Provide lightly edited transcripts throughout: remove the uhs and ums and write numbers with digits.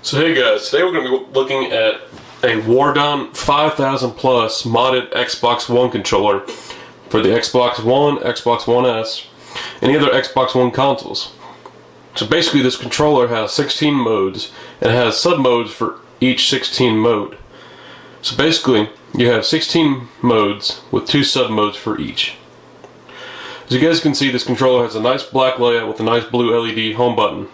So hey guys, today we're going to be looking at a Wordene 5000 plus modded Xbox One controller for the Xbox One, Xbox One S, and the other Xbox One consoles. So basically this controller has 16 modes and it has sub-modes for each 16 mode. So basically you have 16 modes with 2 sub-modes for each. As you guys can see, this controller has a nice black layout with a nice blue LED home button.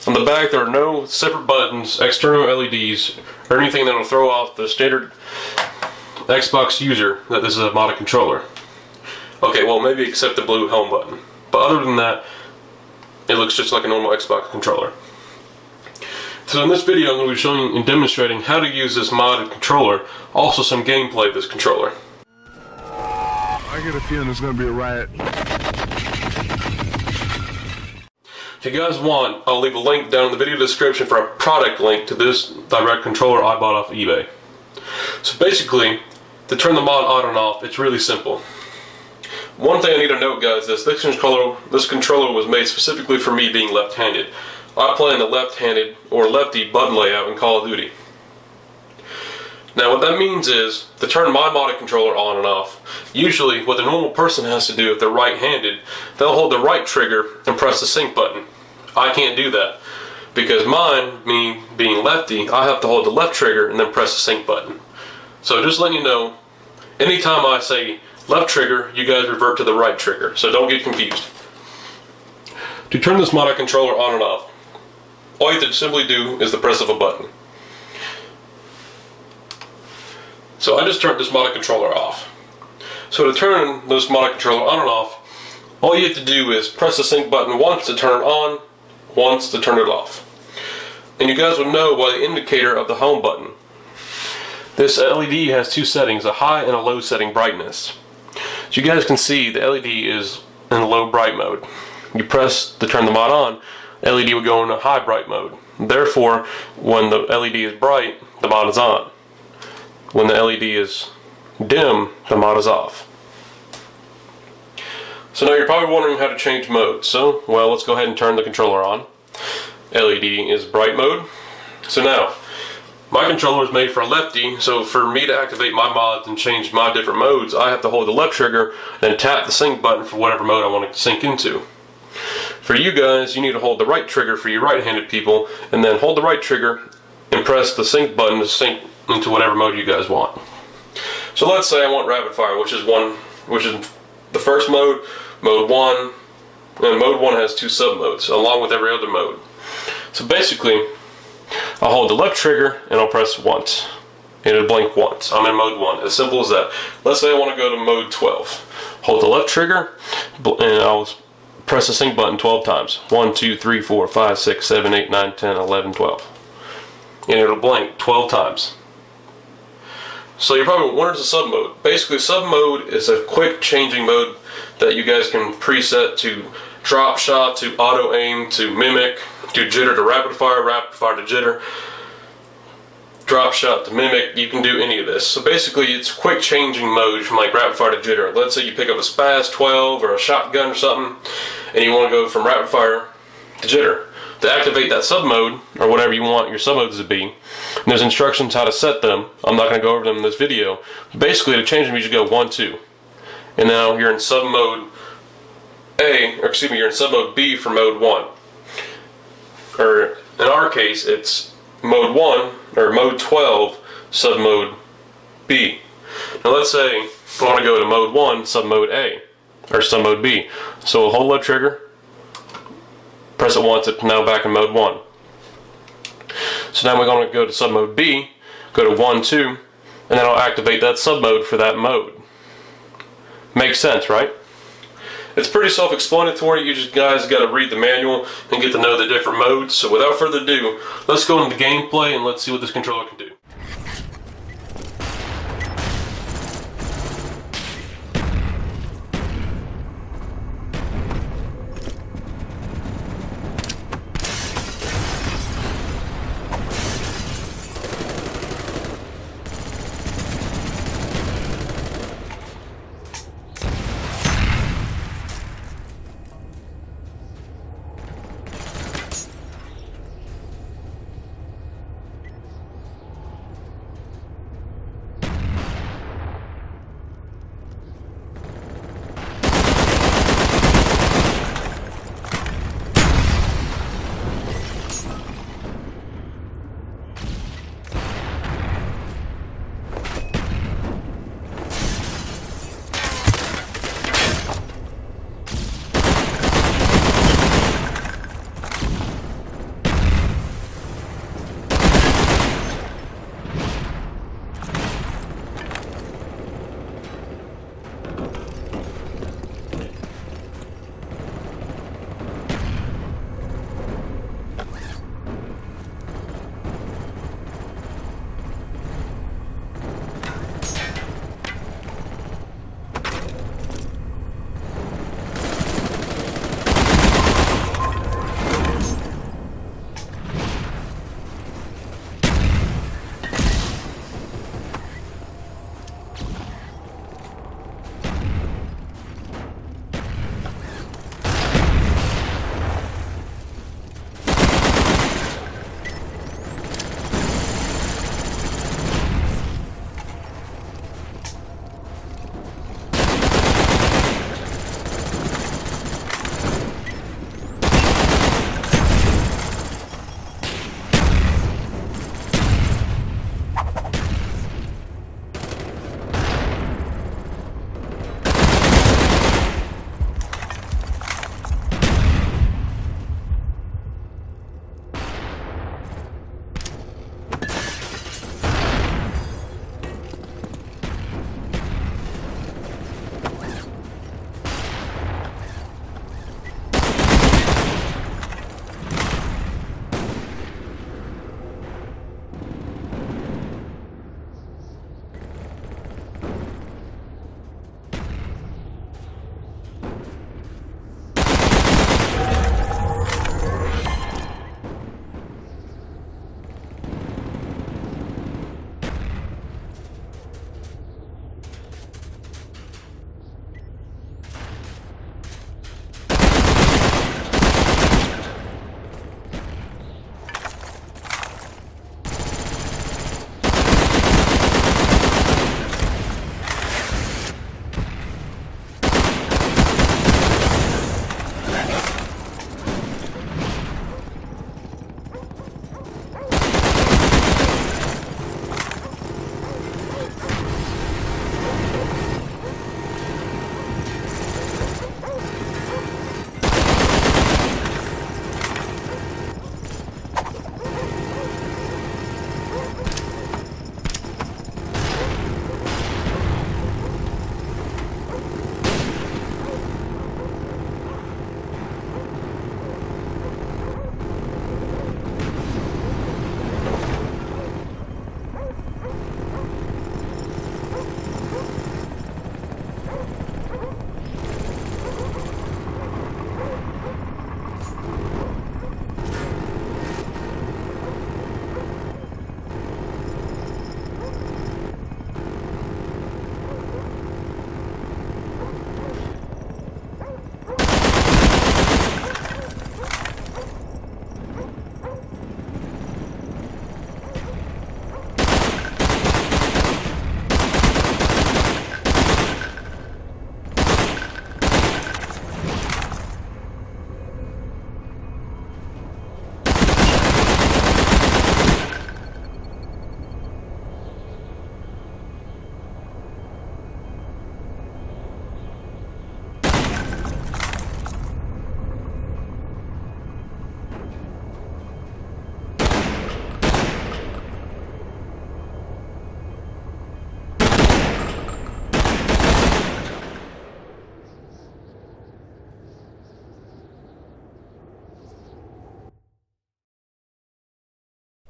On the back there are no separate buttons, external LEDs, or anything that will throw off the standard Xbox user that this is a modded controller. Okay, well maybe except the blue home button. But other than that, it looks just like a normal Xbox controller. So in this video I'm going to be showing and demonstrating how to use this modded controller, also some gameplay of this controller. I get a feeling it's going to be a riot. If you guys want, I'll leave a link down in the video description for a product link to this direct controller I bought off eBay. So basically, to turn the mod on and off, it's really simple. One thing I need to note, guys, is this controller was made specifically for me being left-handed. I play in the left-handed or lefty button layout in Call of Duty. Now what that means is, to turn my modded controller on and off, usually what the normal person has to do if they're right-handed, they'll hold the right trigger and press the sync button. I can't do that, because mine, me being lefty, I have to hold the left trigger and then press the sync button. So just letting you know, anytime I say left trigger, you guys revert to the right trigger, so don't get confused. To turn this modded controller on and off, all you have to simply do is the press of a button. So I just turned this modded controller off. So to turn this modded controller on and off, all you have to do is press the sync button once to turn it on, once to turn it off. And you guys will know by the indicator of the home button. This LED has 2 settings, a high and a low setting brightness. So you guys can see the LED is in low bright mode. You press to turn the mod on, LED will go into high bright mode. Therefore, when the LED is bright, the mod is on. When the LED is dim, the mod is off. So now you're probably wondering how to change mode. So, well, let's go ahead and turn the controller on. LED is bright mode. So now, my controller is made for a lefty, so for me to activate my mods and change my different modes, I have to hold the left trigger and tap the sync button for whatever mode I want to sync into. For you guys, you need to hold the right trigger for you right-handed people, and then hold the right trigger and press the sync button to sync into whatever mode you guys want. So let's say I want rapid fire, which is the first mode, mode 1, and mode 1 has 2 sub-modes, along with every other mode. So basically, I'll hold the left trigger and I'll press once, and it'll blink once. I'm in mode 1, as simple as that. Let's say I want to go to mode 12. Hold the left trigger, and I'll press the sync button 12 times. 1, 2, 3, 4, 5, 6, 7, 8, 9, 10, 11, 12. And it'll blink 12 times. So you're probably wondering, what is a sub mode? Basically, sub mode is a quick changing mode that you guys can preset to drop shot, to auto aim, to mimic, to jitter to rapid fire to jitter, drop shot to mimic. You can do any of this. So basically, it's quick changing mode from like rapid fire to jitter. Let's say you pick up a Spaz 12 or a shotgun or something, and you want to go from rapid fire to jitter. To activate that sub mode, or whatever you want your sub modes to be, and there's instructions how to set them. I'm not going to go over them in this video. Basically, to change them, you just go 1, 2. And now you're in sub mode you're in sub mode B for mode 1. Or in our case, it's mode 1, or mode 12, sub mode B. Now let's say I want to go to mode 1, sub mode A, or sub mode B. So we'll hold left trigger, press it once, it's now back in mode 1. So now we're going to go to sub mode B, go to 1, 2, and then I'll activate that sub mode for that mode. Makes sense, right? It's pretty self-explanatory. You just guys got to read the manual and get to know the different modes. So without further ado, let's go into the gameplay and let's see what this controller can do.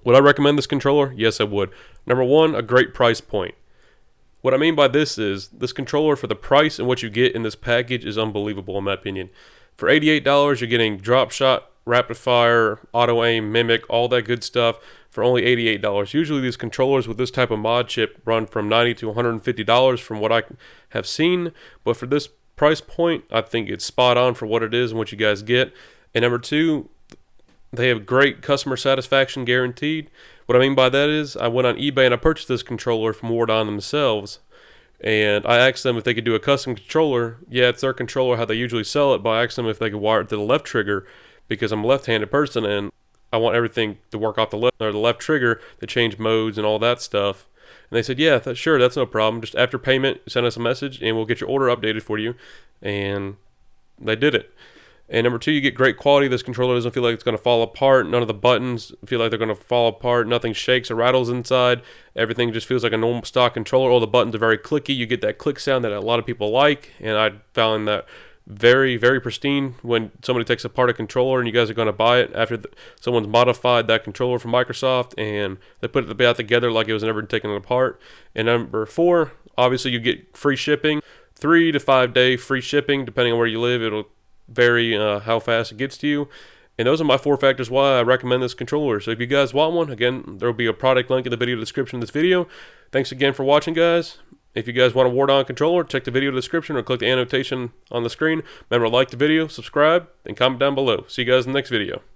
Would I recommend this controller? Yes, I would. Number one, a great price point. What I mean by this is, this controller for the price and what you get in this package is unbelievable in my opinion. For $88, you're getting drop shot, rapid fire, auto aim, mimic, all that good stuff for only $88. Usually these controllers with this type of mod chip run from $90 to $150 from what I have seen, but for this price point, I think it's spot on for what it is and what you guys get. And number two, they have great customer satisfaction guaranteed. What I mean by that is, I went on eBay and I purchased this controller from Wordene themselves, and I asked them if they could do a custom controller. Yeah, it's their controller how they usually sell it, but I asked them if they could wire it to the left trigger, because I'm a left-handed person and I want everything to work off the left trigger to change modes and all that stuff. And they said, yeah, sure, that's no problem. Just after payment, send us a message and we'll get your order updated for you. And they did it. And number two, you get great quality. This controller doesn't feel like it's going to fall apart. None of the buttons feel like they're going to fall apart. Nothing shakes or rattles inside. Everything just feels like a normal stock controller. All the buttons are very clicky. You get that click sound that a lot of people like. And I found that very, very pristine when somebody takes apart a controller and you guys are going to buy it after someone's modified that controller from Microsoft and they put it back together like it was never taken apart. And number four, obviously you get free shipping, 3 to 5 day free shipping depending on where you live. It'll vary how fast it gets to you. And those are my 4 factors why I recommend this controller. So if you guys want one, again, there will be a product link in the video description of this video. Thanks again for watching, guys. If you guys want a Wordene controller, check the video description or click the annotation on the screen. Remember to like the video, subscribe, and comment down below. See you guys in the next video.